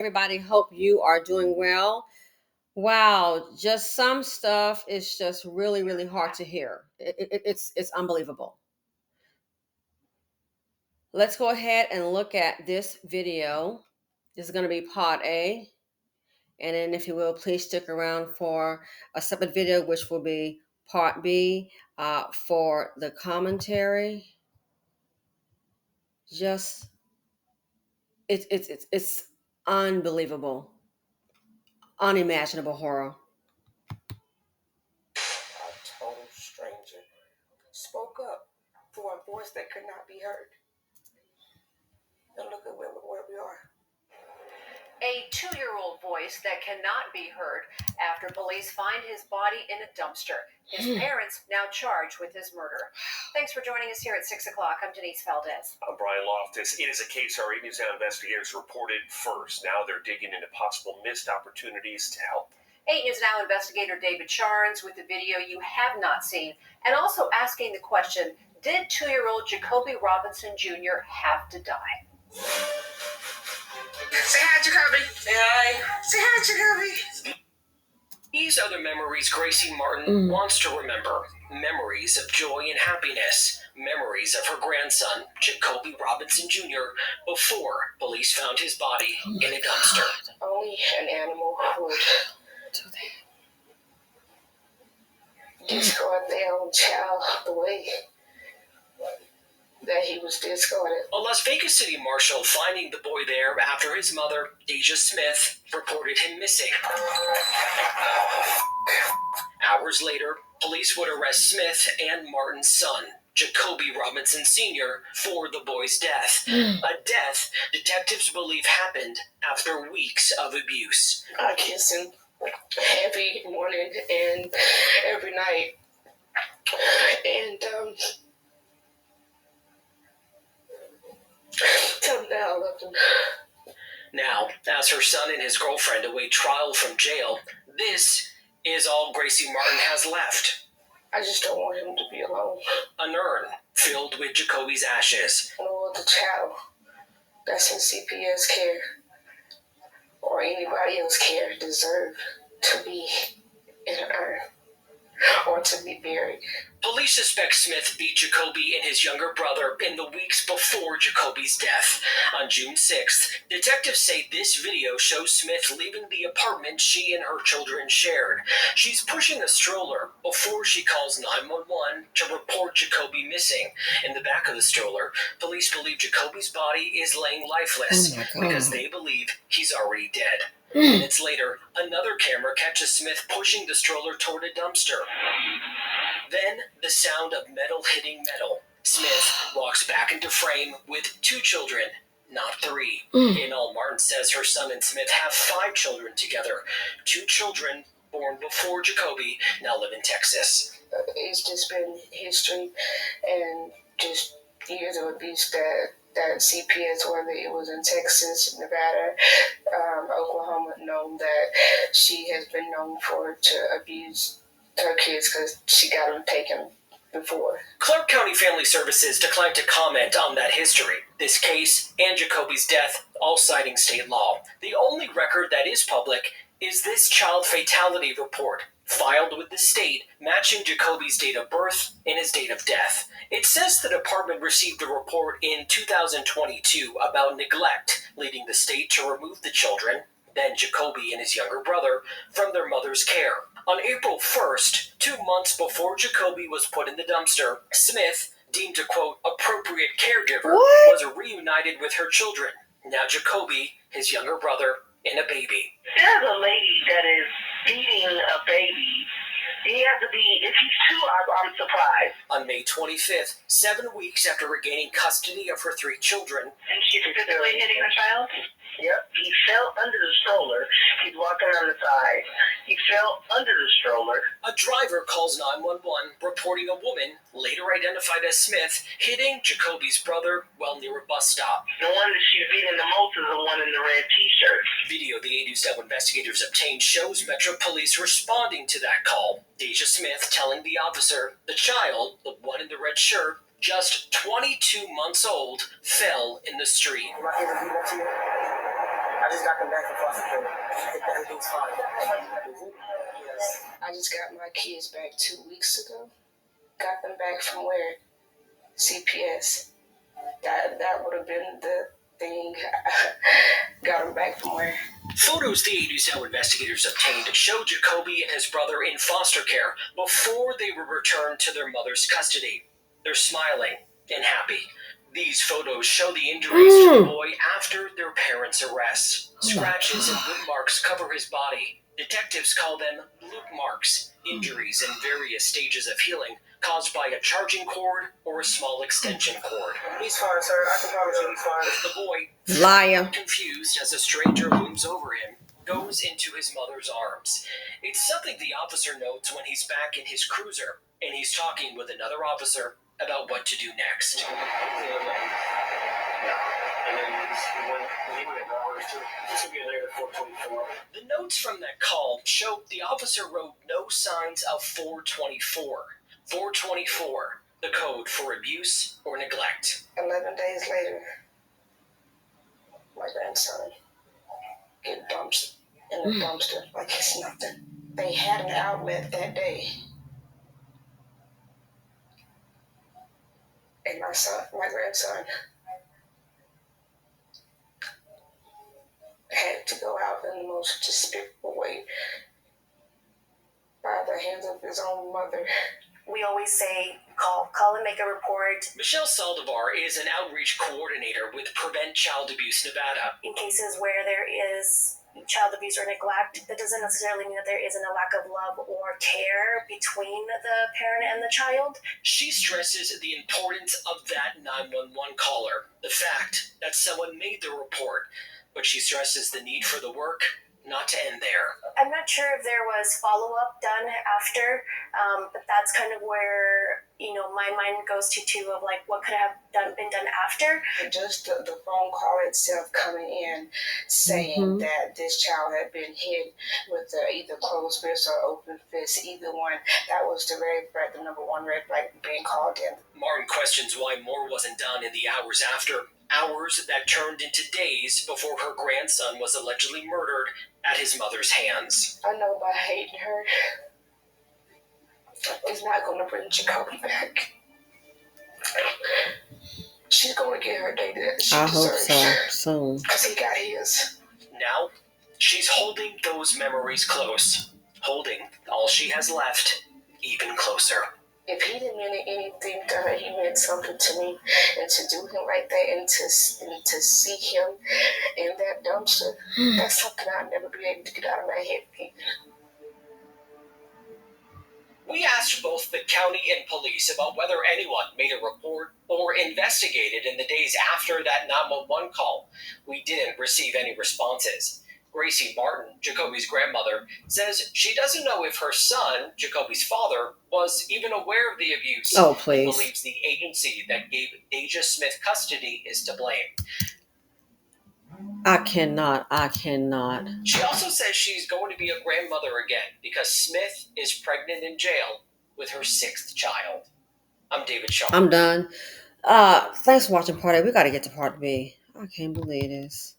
everybody? Hope you are doing well. Wow, just some stuff is just really, really hard to hear. It's unbelievable. Let's go ahead and look at this video. This is going to be part A. And then if you will, please stick around for a separate video, which will be part B for the commentary. Just, it's unbelievable. Unimaginable horror. A total stranger spoke up for a voice that could not be heard. And look at where we are. A 2-year-old voice that cannot be heard after police find his body in a dumpster. His parents now charged with his murder. Thanks for joining us here at 6 o'clock. I'm Denise Valdez. I'm Brian Loftus. It is a case our 8 News Now investigators reported first. Now they're digging into possible missed opportunities to help. 8 News Now investigator David Charns with the video you have not seen, and also asking the question, did 2-year-old Jacoby Robinson Jr. have to die? Say hi, Jacoby. Say hi. Say hi, Jacoby. These are the memories Gracie Martin wants to remember. Memories of joy and happiness. Memories of her grandson, Jacoby Robinson Jr., before police found his body in a dumpster. Only an animal would discard their own child the way that he was discarded. A Las Vegas City Marshal finding the boy there after his mother, Deja Smith, reported him missing. Hours later, police would arrest Smith and Martin's son, Jacoby Robinson Sr., for the boy's death. A death detectives believe happened after weeks of abuse. I kiss him every morning and every night. And tell him that I love him. Now, as her son and his girlfriend await trial from jail, this is all Gracie Martin has left. I just don't want him to be alone. An urn filled with Jacoby's ashes. Or the child that's in CPS care or anybody else care deserve to be in an urn or to be buried. Police suspect Smith beat Jacoby and his younger brother in the weeks before Jacoby's death. On June 6th, detectives say this video shows Smith leaving the apartment she and her children shared. She's pushing a stroller before she calls 911 to report Jacoby missing. In the back of the stroller, police believe Jacoby's body is laying lifeless because they believe he's already dead. Minutes later, another camera catches Smith pushing the stroller toward a dumpster. Then, the sound of metal hitting metal. Smith walks back into frame with 2 children, not 3. In all, Martin says her son and Smith have 5 children together. 2 children born before Jacoby now live in Texas. It's just been history and just years of abuse that CPS, whether it was in Texas, Nevada, Oklahoma, known that she has been known to abuse her kids because she got them taken before. Clark County Family Services declined to comment on that history. This case and Jacoby's death, all citing state law. The only record that is public is this child fatality report, filed with the state, matching Jacoby's date of birth and his date of death. It says the department received a report in 2022 about neglect, leading the state to remove the children, then Jacoby and his younger brother, from their mother's care. On April 1st, 2 months before Jacoby was put in the dumpster, Smith, deemed a, quote, appropriate caregiver, was reunited with her children. Now Jacoby, his younger brother, and a baby. There's a lady that is feeding a baby. He has to be, if he's 2, I'm surprised. On May 25th, 7 weeks after regaining custody of her 3 children. And she's physically hitting the child? Yep, he fell under the stroller. He's walking on the side. He fell under the stroller. A driver calls 911, reporting a woman, later identified as Smith, hitting Jacoby's brother while near a bus stop. The one that she's beating the most is the one in the red t-shirt. Video the 8 News Now investigators obtained shows Metro Police responding to that call. Deja Smith telling the officer the child, the one in the red shirt, just 22 months old, fell in the street. Am I here to be left here? I just got them back from foster care. Everything's fine. Is it? Yes. I just got my kids back 2 weeks ago. Got them back from where? CPS. That would have been the thing. Got them back from where? Photos the ADUSL investigators obtained show Jacoby and his brother in foster care before they were returned to their mother's custody. They're smiling and happy. These photos show the injuries to the boy after their parents' arrest. Scratches and wound marks cover his body. Detectives call them loop marks, injuries in various stages of healing caused by a charging cord or a small extension cord. He's fine, sir. I can promise you he's fine. The boy, Liar. confused as a stranger looms over him, goes into his mother's arms. It's something the officer notes when he's back in his cruiser and he's talking with another officer about what to do next. And then he went at hours too. This will be later 424. The notes from that call show the officer wrote no signs of 424. 424, the code for abuse or neglect. 11 days later, my grandson get dumped in a dumpster like it's nothing. They had an outlet that day. And my grandson, had to go out in the most despicable way by the hands of his own mother. We always say, call and make a report. Michelle Saldivar is an outreach coordinator with Prevent Child Abuse Nevada. In cases where there is child abuse or neglect, that doesn't necessarily mean that there isn't a lack of love or care between the parent and the child. She stresses the importance of that 911 caller, the fact that someone made the report, but she stresses the need for the work not to end there. I'm not sure if there was follow-up done after, but that's kind of where, my mind goes to too, of like what could have been done after. Just the phone call itself coming in saying that this child had been hit with either closed fist or open fist, either one. That was the number one red flag being called in. Martin questions why more wasn't done in the hours after, hours that turned into days before her grandson was allegedly murdered at his mother's hands. I know by hating her, it's not going to bring Jacoby back. She's going to get her day that she deserves. I hope so, soon. Because he got his. Now, she's holding those memories close, holding all she has left even closer. If he didn't mean anything to her, he meant something to me. And to do him like that and to see him in that dumpster, that's something I'll never be able to get out of my head. We asked both the county and police about whether anyone made a report or investigated in the days after that 911 call. We didn't receive any responses. Gracie Martin, Jacoby's grandmother, says she doesn't know if her son, Jacoby's father, was even aware of the abuse. Oh, please. And believes the agency that gave Deja Smith custody is to blame. I cannot. She also says she's going to be a grandmother again because Smith is pregnant in jail with her 6th child. I'm David Shaw. I'm done. Thanks for watching Part A. We got to get to Part B. I can't believe this.